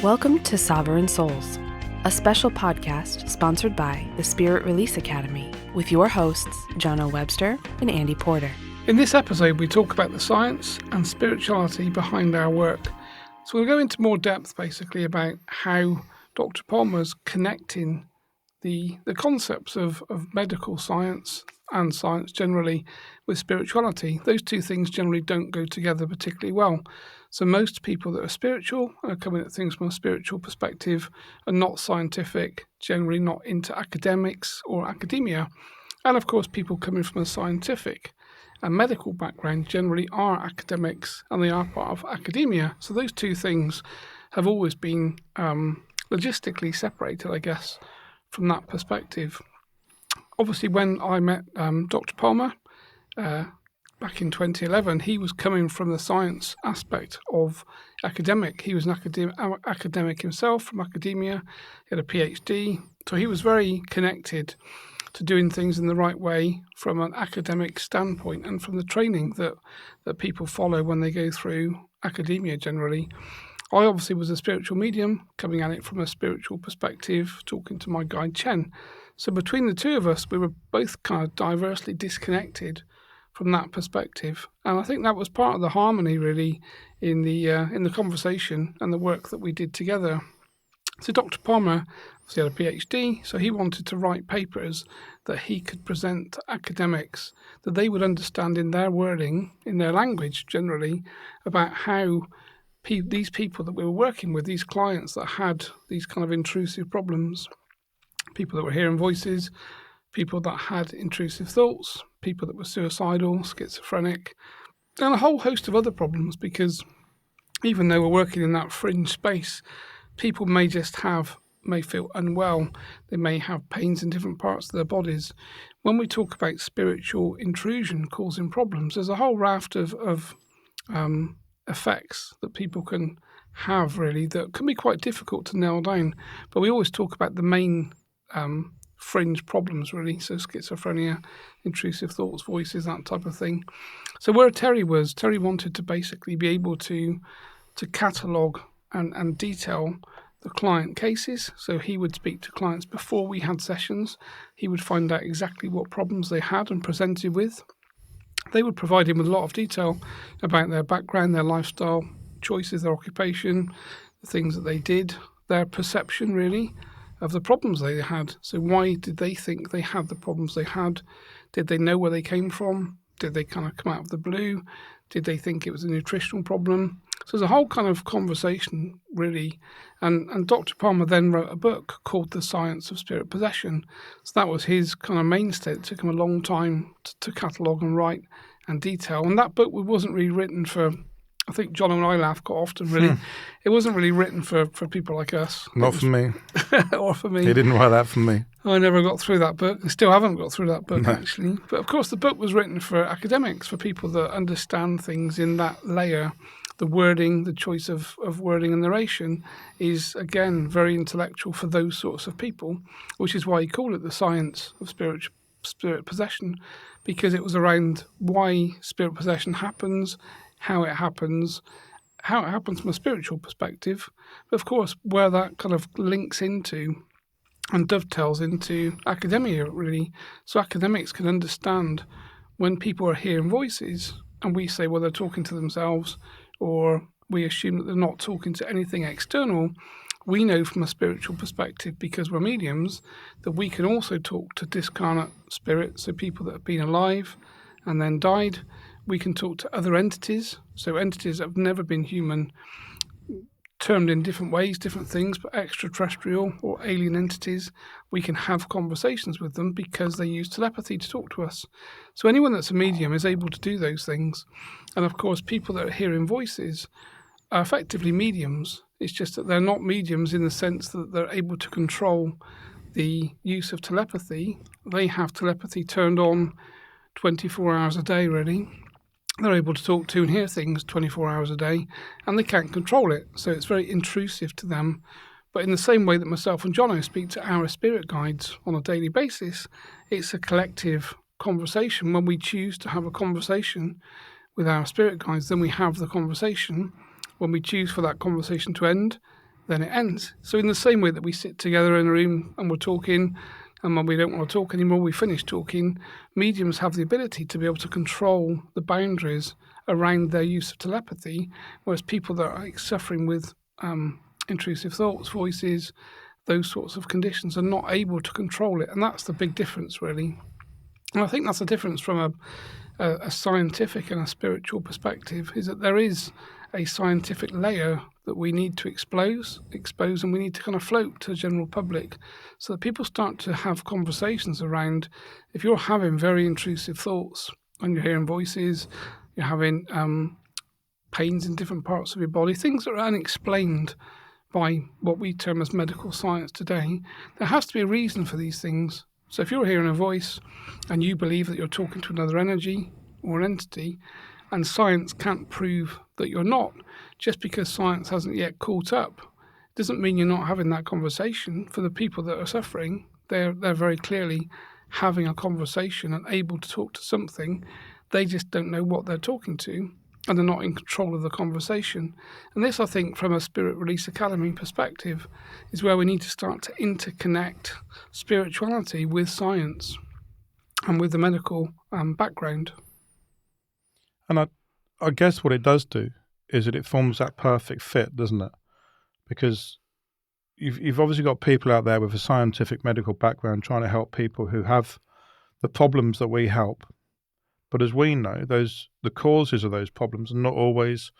Welcome to Sovereign Souls, a special podcast sponsored by the Spirit Release Academy with your hosts, Jonno and Andy Porter. In this episode, we talk about the science and spirituality behind our work. So we'll go into more depth, basically, about how Dr. Palmer's connecting the concepts of medical science and science generally with spirituality. Those two things generally don't go together particularly well. So most people that are spiritual are coming at things from a spiritual perspective and not scientific, generally not into academics or academia. And of course, people coming from a scientific and medical background generally are academics and they are part of academia. So those two things have always been logistically separated, I guess, from that perspective. Obviously, when I met Dr. Palmer back in 2011, he was coming from the science aspect of academic. He was an academic himself from academia. He had a PhD. So he was very connected to doing things in the right way from an academic standpoint and from the training that people follow when they go through academia generally. I obviously was a spiritual medium, coming at it from a spiritual perspective, talking to my guide Chen. So between the two of us, we were both kind of diversely disconnected from that perspective. And I think that was part of the harmony, really, in the conversation and the work that we did together. So Dr. Palmer obviously had a PhD, so he wanted to write papers that he could present to academics that they would understand in their wording, in their language generally, about how these people that we were working with, these clients that had these kind of intrusive problems, people that were hearing voices, people that had intrusive thoughts, people that were suicidal, schizophrenic, and a whole host of other problems, because even though we're working in that fringe space, people may feel unwell, they may have pains in different parts of their bodies. When we talk about spiritual intrusion causing problems, there's a whole raft of effects that people can have, really, that can be quite difficult to nail down. But we always talk about the main fringe problems, really. So schizophrenia, intrusive thoughts, voices, that type of thing. So where Terry wanted to basically be able to catalogue and detail the client cases. So he would speak to clients before we had sessions. He would find out exactly what problems they had and presented with. They would provide him with a lot of detail about their background, their lifestyle choices, their occupation, the things that they did, their perception, really, of the problems they had. So why did they think they had the problems they had? Did they know where they came from? Did they kind of come out of the blue? Did they think it was a nutritional problem? So there's a whole kind of conversation, really. And Dr. Palmer then wrote a book called The Science of Spirit Possession. So that was his kind of mainstay. It took him a long time to catalogue and write and detail. And that book wasn't really written for, I think Jonno and I laugh quite often, really. It wasn't really written for people like us. Not for me. Or for me. He didn't write that for me. I never got through that book. I still haven't got through that book, actually. But of course, the book was written for academics, for people that understand things in that layer. The wording, the choice of wording and narration is, again, very intellectual for those sorts of people, which is why he called it the science of spirit possession, because it was around why spirit possession happens, how it happens from a spiritual perspective, but of course where that kind of links into and dovetails into academia, really. So academics can understand when people are hearing voices and we say, well, they're talking to themselves, or we assume that they're not talking to anything external. We know from a spiritual perspective, because we're mediums, that we can also talk to discarnate spirits, so people that have been alive and then died. We can talk to other entities, so entities that have never been human, termed in different ways, different things, but extraterrestrial or alien entities. We can have conversations with them because they use telepathy to talk to us. So anyone that's a medium is able to do those things. And of course, people that are hearing voices are effectively mediums. It's just that they're not mediums in the sense that they're able to control the use of telepathy. They have telepathy turned on 24 hours a day, really. They're able to talk to and hear things 24 hours a day, and they can't control it. So it's very intrusive to them. But in the same way that myself and Jonno speak to our spirit guides on a daily basis, it's a collective conversation. When we choose to have a conversation with our spirit guides, then we have the conversation. When we choose for that conversation to end, then it ends. So in the same way that we sit together in a room and we're talking, and when we don't want to talk anymore, we finish talking, mediums have the ability to be able to control the boundaries around their use of telepathy, whereas people that are suffering with intrusive thoughts, voices, those sorts of conditions are not able to control it. And that's the big difference, really. And I think that's the difference from a scientific and a spiritual perspective, is that there is a scientific layer that we need to expose, and we need to kind of float to the general public so that people start to have conversations around, if you're having very intrusive thoughts and you're hearing voices, you're having pains in different parts of your body, things that are unexplained by what we term as medical science today, there has to be a reason for these things. So if you're hearing a voice and you believe that you're talking to another energy or an entity, and science can't prove that you're not, just because science hasn't yet caught up, doesn't mean you're not having that conversation. For the people that are suffering, they're very clearly having a conversation and able to talk to something. They just don't know what they're talking to, and they're not in control of the conversation. And this, I think, from a Spirit Release Academy perspective, is where we need to start to interconnect spirituality with science and with the medical background. And I guess what it does do is that it forms that perfect fit, doesn't it? Because you've obviously got people out there with a scientific medical background trying to help people who have the problems that we help. But as we know, the causes of those problems are not always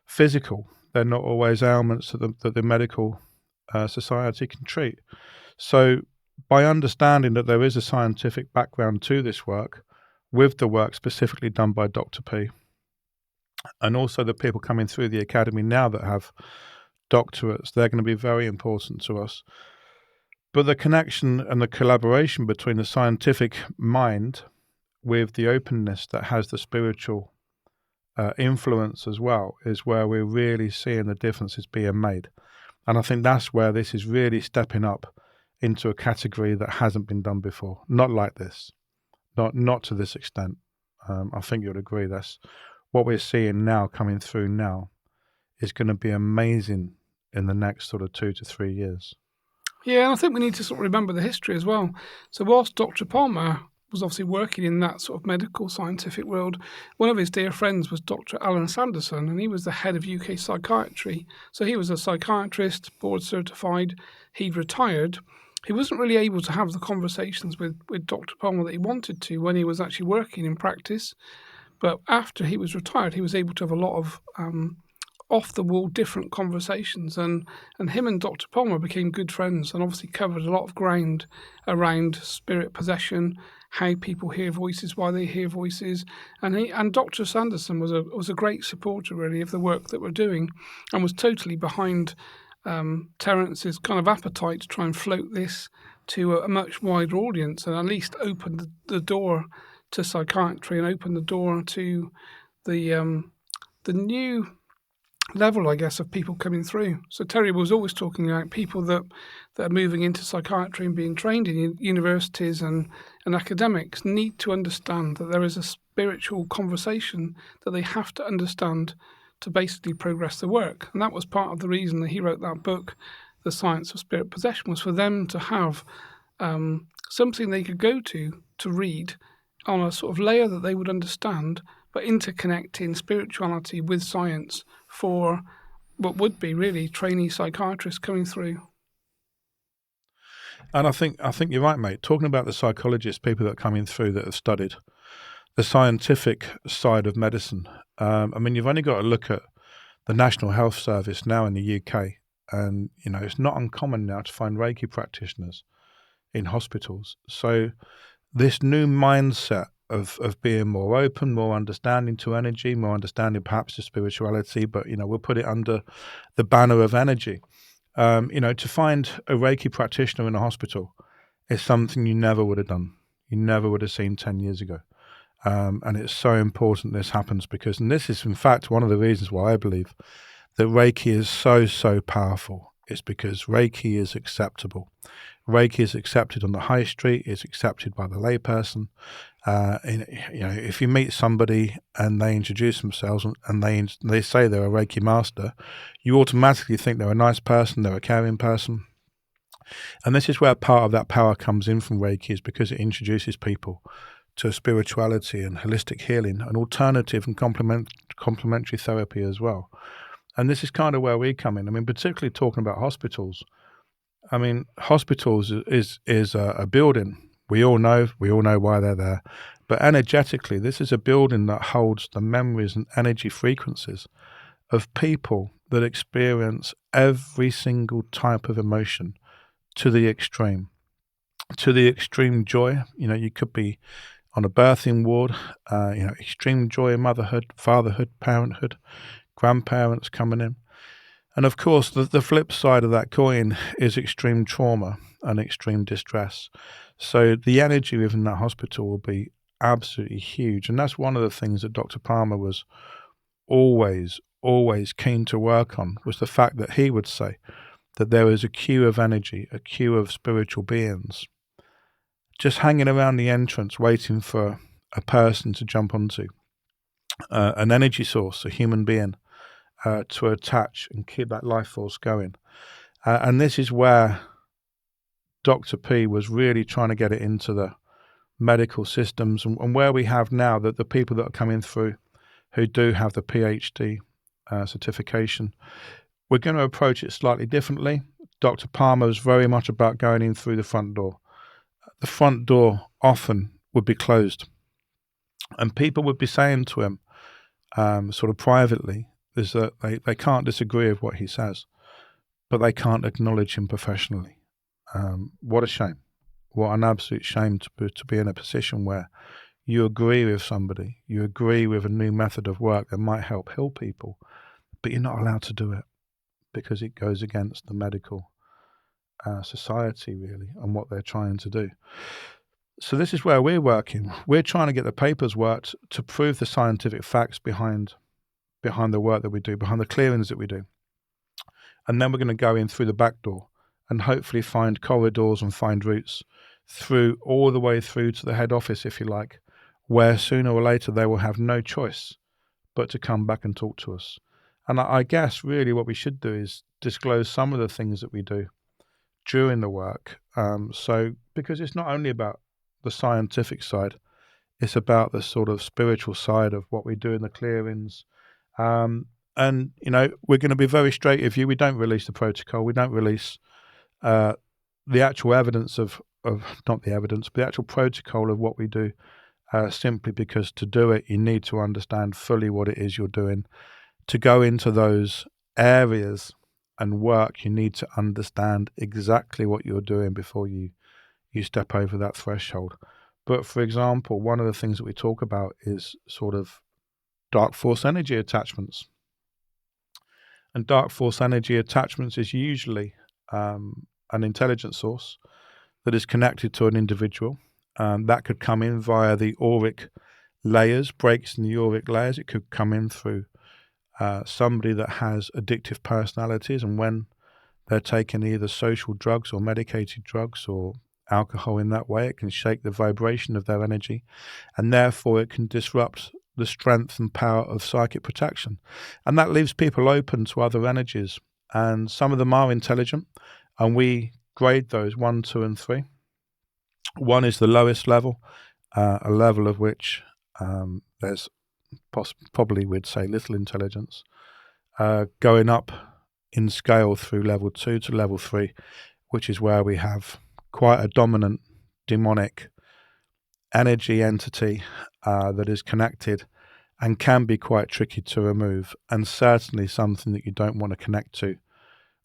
physical. They're not always ailments that the medical society can treat. So by understanding that there is a scientific background to this work, with the work specifically done by Dr. P, and also the people coming through the academy now that have doctorates, they're going to be very important to us. But the connection and the collaboration between the scientific mind with the openness that has the spiritual influence as well is where we're really seeing the differences being made. And I think that's where this is really stepping up into a category that hasn't been done before. Not like this. Not to this extent. I think you'd agree. That's what we're seeing now coming through now is going to be amazing in the next sort of 2 to 3 years. Yeah, and I think we need to sort of remember the history as well. So whilst Dr. Palmer was obviously working in that sort of medical scientific world, one of his dear friends was Dr. Alan Sanderson, and he was the head of UK psychiatry. So he was a psychiatrist, board certified. He'd retired. He wasn't really able to have the conversations with Dr. Palmer that he wanted to when he was actually working in practice. But after he was retired, he was able to have a lot of off-the-wall different conversations. And him and Dr. Palmer became good friends and obviously covered a lot of ground around spirit possession, how people hear voices, why they hear voices. And Dr. Sanderson was a great supporter, really, of the work that we're doing and was totally behind Terence's kind of appetite to try and float this to a much wider audience and at least open the door to psychiatry and open the door to the new level, I guess, of people coming through. So Terry was always talking about people that are moving into psychiatry and being trained in universities and academics need to understand that there is a spiritual conversation that they have to understand to basically progress the work. And that was part of the reason that he wrote that book, The Science of Spirit Possession, was for them to have something they could go to read on a sort of layer that they would understand, but interconnecting spirituality with science for what would be really trainee psychiatrists coming through. And I think you're right, mate. Talking about the psychologists, people that are coming through that have studied the scientific side of medicine. I mean, you've only got to look at the National Health Service now in the UK, and it's not uncommon now to find Reiki practitioners in hospitals. So this new mindset of being more open, more understanding to energy, more understanding perhaps to spirituality, but we'll put it under the banner of energy. To find a Reiki practitioner in a hospital is something you never would have done. You never would have seen 10 years ago. And it's so important this happens and this is in fact one of the reasons why I believe that Reiki is so, so powerful. It's because Reiki is acceptable. Reiki is accepted on the high street. It's accepted by the layperson. If you meet somebody and they introduce themselves and they say they're a Reiki master, you automatically think they're a nice person, they're a caring person. And this is where part of that power comes in from Reiki, is because it introduces people to spirituality and holistic healing, an alternative and complementary therapy as well. And this is kind of where we come in. I mean, particularly talking about hospitals. I mean, hospitals is a building. We all know why they're there. But energetically, this is a building that holds the memories and energy frequencies of people that experience every single type of emotion to the extreme joy. You could be on a birthing ward, extreme joy in motherhood, fatherhood, parenthood, grandparents coming in. And of course, the flip side of that coin is extreme trauma and extreme distress. So the energy within that hospital will be absolutely huge. And that's one of the things that Dr. Palmer was always keen to work on, was the fact that he would say that there is a queue of energy, a queue of spiritual beings just hanging around the entrance waiting for a person to jump onto, an energy source, a human being, to attach and keep that life force going. And this is where Dr. P was really trying to get it into the medical systems, and where we have now that the people that are coming through who do have the PhD certification, we're going to approach it slightly differently. Dr. Palmer is very much about going in through the front door. The front door often would be closed, and people would be saying to him, sort of privately, is that they can't disagree with what he says, but they can't acknowledge him professionally. What a shame. What an absolute shame to be in a position where you agree with somebody, you agree with a new method of work that might help heal people, but you're not allowed to do it because it goes against the medical society, really, and what they're trying to do. So this is where we're working. We're trying to get the papers worked to prove the scientific facts behind the work that we do, behind the clearings that we do. And then we're going to go in through the back door and hopefully find corridors and find routes through, all the way through to the head office, if you like, where sooner or later they will have no choice but to come back and talk to us. And I guess really what we should do is disclose some of the things that we do during the work. Because it's not only about the scientific side, it's about the sort of spiritual side of what we do in the clearings. And, we're going to be very straight with you. We don't release the protocol. We don't release the actual evidence not the evidence, but the actual protocol of what we do, simply because to do it, you need to understand fully what it is you're doing. To go into those areas and work, you need to understand exactly what you're doing before you step over that threshold. But for example, one of the things that we talk about is sort of dark force energy attachments. And dark force energy attachments is usually an intelligence source that is connected to an individual. That could come in via the auric layers, breaks in the auric layers. It could come in through somebody that has addictive personalities, and when they're taking either social drugs or medicated drugs or alcohol in that way, it can shake the vibration of their energy, and therefore it can disrupt the strength and power of psychic protection. And that leaves people open to other energies. And some of them are intelligent, and we grade those 1, 2, and 3. 1 is the lowest level, a level of which there's probably we'd say little intelligence. Going up in scale through level 2 to level 3, which is where we have quite a dominant demonic energy entity that is connected and can be quite tricky to remove, and certainly something that you don't want to connect to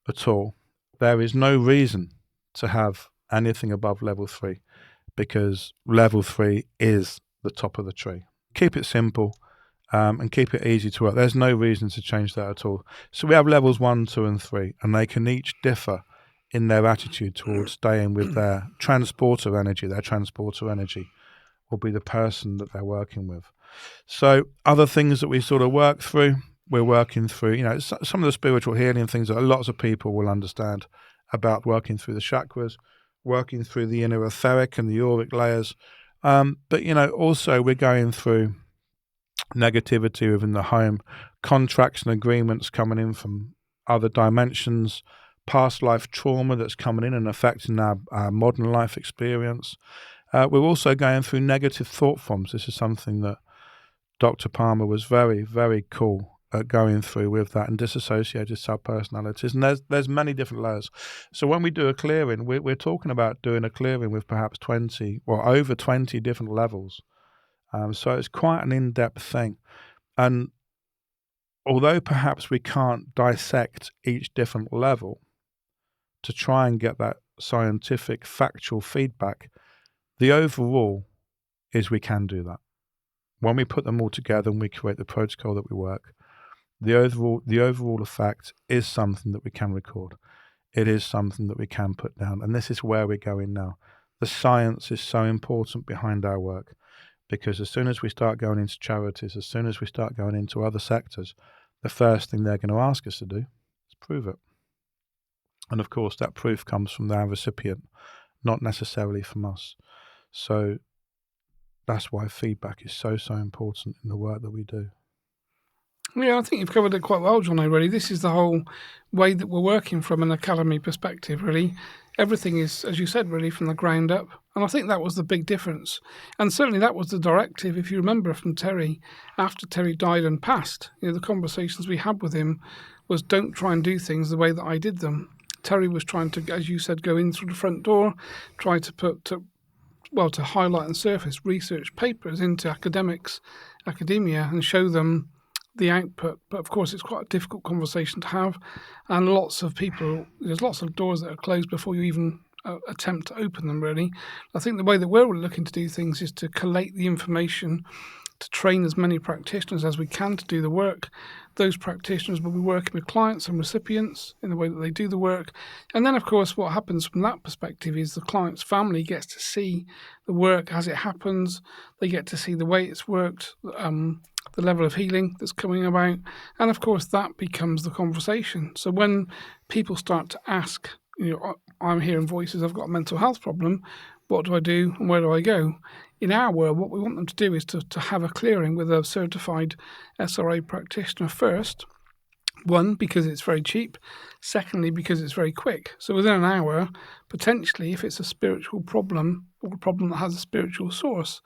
at all. There is no reason to have anything above level 3, because level 3 is the top of the tree. Keep it simple and keep it easy to work. There's no reason to change that at all. So we have levels 1, 2, and 3, and they can each differ in their attitude towards staying with their transporter energy. Their transporter energy will be the person that they're working with. So other things that we sort of work through, we're working through, some of the spiritual healing things that lots of people will understand about working through the chakras, working through the inner etheric and the auric layers. But, also we're going through negativity within the home, contracts and agreements coming in from other dimensions, past life trauma that's coming in and affecting our modern life experience. We're also going through negative thought forms. This is something that Dr. Palmer was very, very cool at going through with that, and dissociated subpersonalities. And there's many different layers. So when we do a clearing, we're talking about doing a clearing with perhaps 20 or over 20 different levels. So it's quite an in-depth thing. And although perhaps we can't dissect each different level to try and get that scientific, factual feedback, the overall is we can do that. When we put them all together and we create the protocol that we work, the overall effect is something that we can record. It is something that we can put down. And this is where we're going now. The science is so important behind our work, because as soon as we start going into charities, as soon as we start going into other sectors, the first thing they're going to ask us to do is prove it. And of course, that proof comes from their recipient, not necessarily from us. So that's why feedback is so, so important in the work that we do. Yeah, I think you've covered it quite well, Jonno, really. This is the whole way that we're working from an academy perspective, really. Everything is, as you said, really from the ground up. And I think that was the big difference. And certainly that was the directive, if you remember, from Terry, after Terry died and passed. The conversations we had with him was, don't try and do things the way that I did them. Terry was trying to, as you said, go in through the front door, try to to highlight and surface research papers into academia and show them the output. But of course, it's quite a difficult conversation to have, and there's lots of doors that are closed before you even attempt to open them, really. I think the way that we're looking to do things is to collate the information, to train as many practitioners as we can to do the work. Those practitioners will be working with clients and recipients in the way that they do the work. And then, of course, what happens from that perspective is the client's family gets to see the work as it happens. They get to see the way it's worked, the level of healing that's coming about. And, of course, that becomes the conversation. So when people start to ask, I'm hearing voices, I've got a mental health problem, what do I do and where do I go? In our world, what we want them to do is to have a clearing with a certified SRA practitioner first. One, because it's very cheap. Secondly, because it's very quick. So within an hour, potentially, if it's a spiritual problem or a problem that has a spiritual source,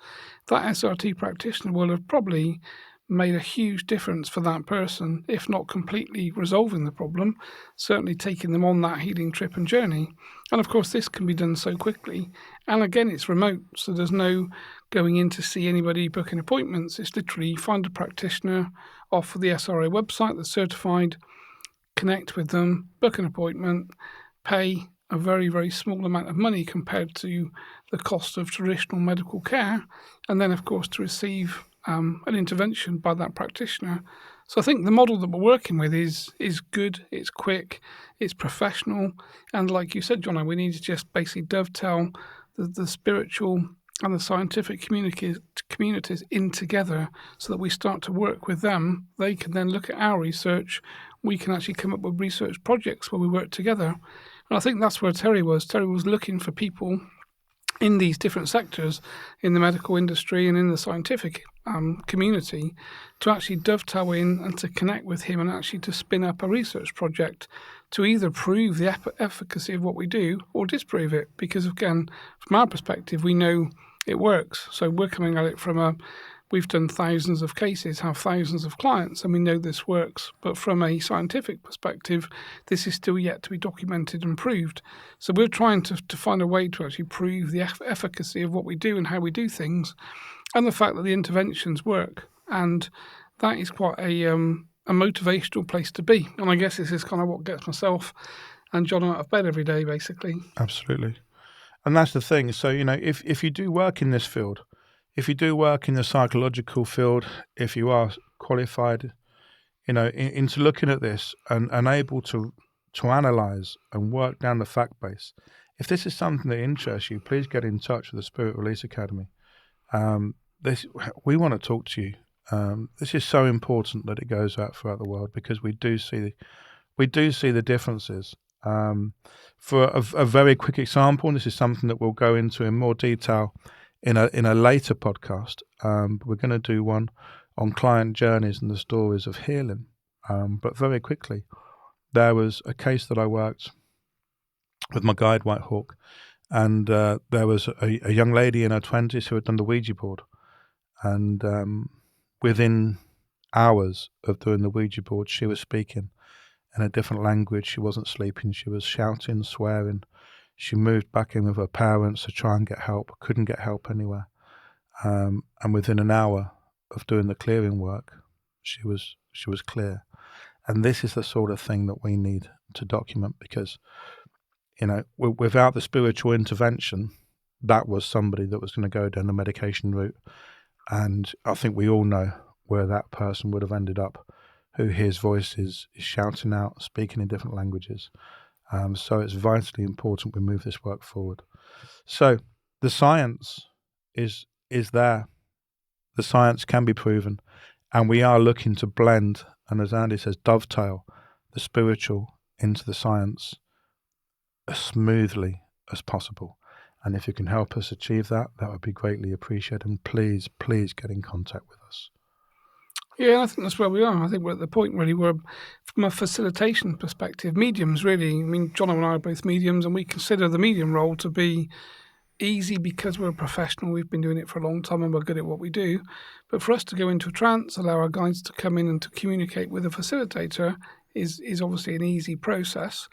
that SRT practitioner will have probably made a huge difference for that person, if not completely resolving the problem, certainly taking them on that healing trip and journey. And of course, this can be done so quickly. And again, it's remote, so there's no going in to see anybody, booking appointments. It's literally find a practitioner off of the SRA website that's certified, connect with them, book an appointment, pay a very, very small amount of money compared to the cost of traditional medical care, and then, of course, to receive an intervention by that practitioner. So I think the model that we're working with is good, it's quick, it's professional, and like you said, Jonno, we need to just basically dovetail the spiritual and the scientific communities in together so that we start to work with them. They can then look at our research. We can actually come up with research projects where we work together. And I think that's where Terry was. Terry was looking for people in these different sectors, in the medical industry and in the scientific community, to actually dovetail in and to connect with him and actually to spin up a research project to either prove the efficacy of what we do or disprove it. Because again, from our perspective, we know it works. So we're coming at it from we've done thousands of cases, have thousands of clients, and we know this works. But from a scientific perspective, this is still yet to be documented and proved. So we're trying to find a way to actually prove the efficacy of what we do and how we do things, and the fact that the interventions work. And that is quite a motivational place to be. And I guess this is kind of what gets myself and John out of bed every day, basically. Absolutely. And that's the thing. So, if you do work in this field, if you do work in the psychological field, if you are qualified, into looking at this and able to analyse and work down the fact base, if this is something that interests you, please get in touch with the Spirit Release Academy. We want to talk to you This is so important that it goes out throughout the world, because we do see the differences. For a very quick example, and this is something that we'll go into in more detail in a later podcast, but we're going to do one on client journeys and the stories of healing. But very quickly, there was a case that I worked with my guide White Hawk, and there was a young lady in her 20s who had done the Ouija board, and within hours of doing the Ouija board, she was speaking in a different language. She wasn't sleeping. She was shouting, swearing. She moved back in with her parents to try and get help. Couldn't get help anywhere. And within an hour of doing the clearing work, she was clear. And this is the sort of thing that we need to document, because, without the spiritual intervention, that was somebody that was going to go down the medication route. And I think we all know where that person would have ended up, who his voice is shouting out, speaking in different languages. So it's vitally important we move this work forward. So the science is there. The science can be proven, and we are looking to blend, and as Andy says, dovetail the spiritual into the science as smoothly as possible. And if you can help us achieve that, that would be greatly appreciated. And please get in contact with us. Yeah, I think that's where we are. I think we're at the point really where, from a facilitation perspective, mediums really, I mean, Jonno and I are both mediums, and we consider the medium role to be easy because we're a professional. We've been doing it for a long time and we're good at what we do. But for us to go into a trance, allow our guides to come in and to communicate with a facilitator is obviously an easy process.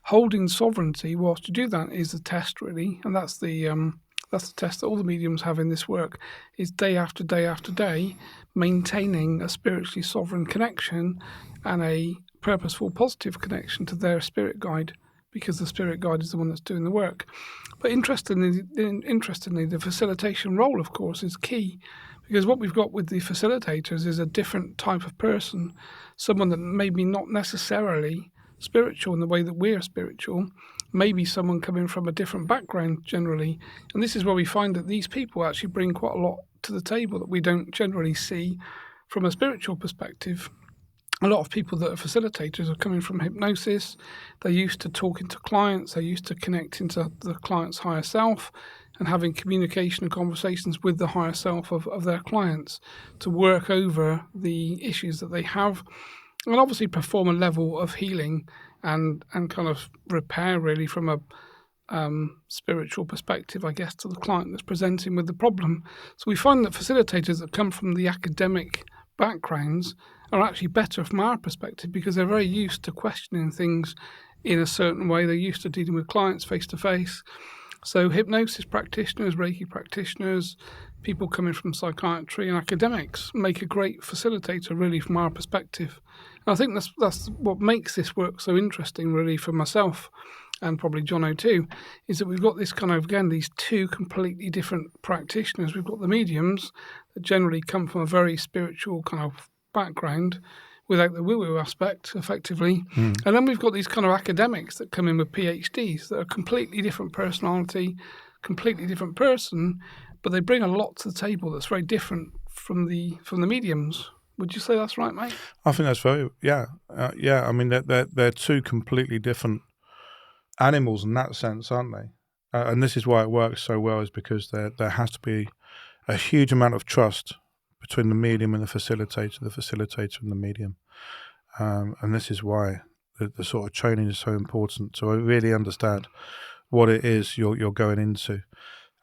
Holding sovereignty whilst you do that is the test really, and that's the test that all the mediums have in this work, is day after day after day, maintaining a spiritually sovereign connection and a purposeful, positive connection to their spirit guide, because the spirit guide is the one that's doing the work. But interestingly, the facilitation role, of course, is key, because what we've got with the facilitators is a different type of person, someone that maybe not necessarily spiritual in the way that we're spiritual, maybe someone coming from a different background generally. And this is where we find that these people actually bring quite a lot to the table that we don't generally see from a spiritual perspective. A lot of people that are facilitators are coming from hypnosis. They're used to talking to clients. They're used to connecting to the client's higher self and having communication and conversations with the higher self of their clients to work over the issues that they have, and obviously perform a level of healing and kind of repair really from a spiritual perspective, I guess, to the client that's presenting with the problem. So we find that facilitators that come from the academic backgrounds are actually better from our perspective, because they're very used to questioning things in a certain way. They're used to dealing with clients face to face. So hypnosis practitioners, Reiki practitioners, people coming from psychiatry and academics make a great facilitator really from our perspective. And I think that's what makes this work so interesting really for myself, and probably Jonno too, is that we've got this kind of, again, these two completely different practitioners. We've got the mediums that generally come from a very spiritual kind of background without the woo-woo aspect, effectively. And then we've got these kind of academics that come in with PhDs that are completely different personality, completely different person, but they bring a lot to the table that's very different from the mediums. Would you say that's right, mate? I think that's very, yeah. I mean, they're two completely different animals in that sense, aren't they? And this is why it works so well, is because there has to be a huge amount of trust between the medium and the facilitator and the medium. And this is why the sort of training is so important, to really understand what it is you're going into.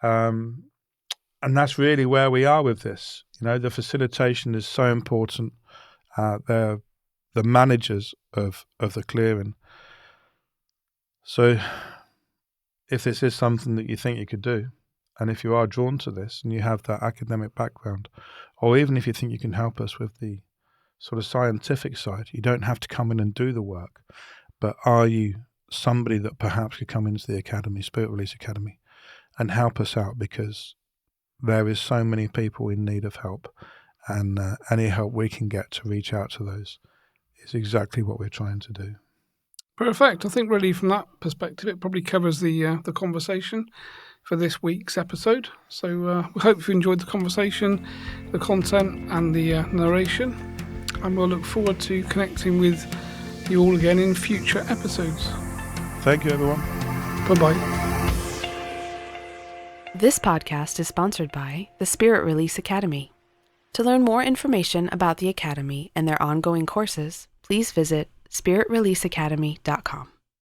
And that's really where we are with this. The facilitation is so important. They're the managers of the clearing. So if this is something that you think you could do, and if you are drawn to this and you have that academic background, or even if you think you can help us with the sort of scientific side, you don't have to come in and do the work. But are you somebody that perhaps could come into the Academy, Spirit Release Academy, and help us out? Because there is so many people in need of help, and any help we can get to reach out to those is exactly what we're trying to do. Perfect. I think really from that perspective, it probably covers the conversation for this week's episode. So we hope you enjoyed the conversation, the content and the narration. And we'll look forward to connecting with you all again in future episodes. Thank you, everyone. Bye-bye. This podcast is sponsored by the Spirit Release Academy. To learn more information about the Academy and their ongoing courses, please visit spiritreleaseacademy.com.